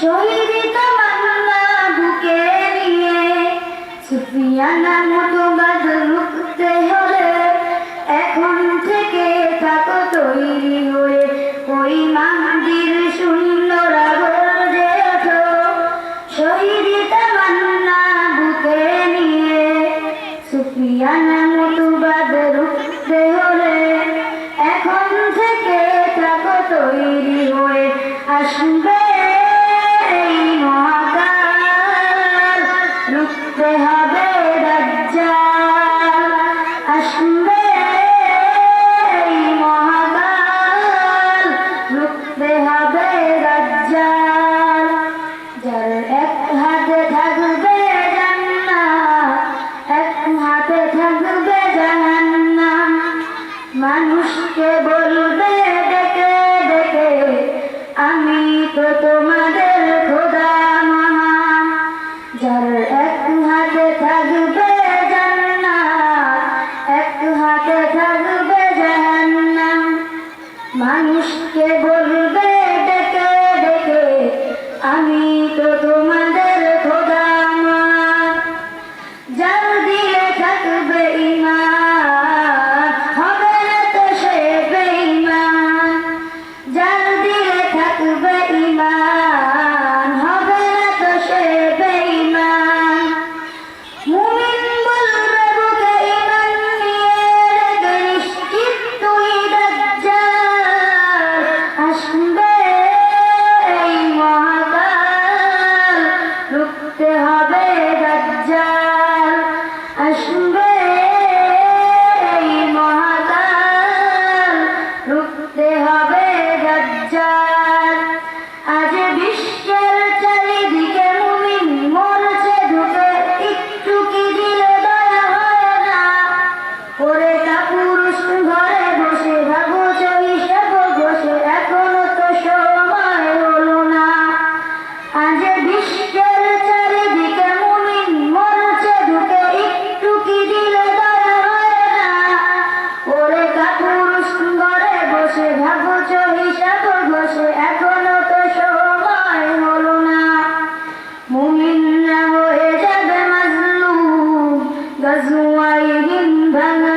শহীদ তামান্না বুকে নিয়ে সুফিয়ানা মতবাদ রুখতে হলে এখন থেকে থাকো তৈরি হয়ে ওই মাহদির সুন্দরা গর্জে ওঠো। শহীদ তামান্না বুকে নিয়ে সুফিয়ানা মতবাদ রুখতে হলে এখন থেকে থাকো তৈরি হয়ে আসবে রুখতে হবে দাজ্জাল, আসবে মহাকাল, রুখতে হবে দাজ্জাল। যার এক হাতে থাকবে জান্নাত, এক হাতে থাকবে জাহান্নাম। মানুষকে বলবে ডেকে ডেকে আমি তো তোমাদের খোদা মহান। যার এক হাতে থাকবে জান্নাত, এক হাতে থাকবে জাহান্নাম। মানুষকে বলবে ডেকে ডেকে আমি তো তোমাদের খোদা মহান। যার দিলে থাকবে ঈমান হবে না তো সে বেঈমান। যার দিলে থাকবে ঈমান হবে না তো সে বেঈমান। মুমিন বলবে বুকে ঈমান নিয়ে রেখে নিশ্চিত তুই দাজ্জাল, আসবে এই মহাকাল, রুখতে হবে দাজ্জাল, আসবে এই মহাকাল, রুখতে হবে দাজ্জাল। আজ বিশ্বের চারিদিকে মুমিন মরছে ঢুকে, একটু কি দিলে দয়া হয় না? ওরে কাপুরুষ ঘরে বসে ভাবছো হিসেব বসে, এখনো তো সময় হলো না। আজ বিশ্বের চারিদিকে মুমিন মরছে ঢুকে, একটু কি দিলে দয়া হয় না? ওরে কাপুরুষ ঘরে বসে ভাবছো হিসাব বসে, এখনো তো সময় হলো না। মুমিনরা হয়ে যাবে মাজলুম, গাজওয়ায়ে হিন্দ ভাঙা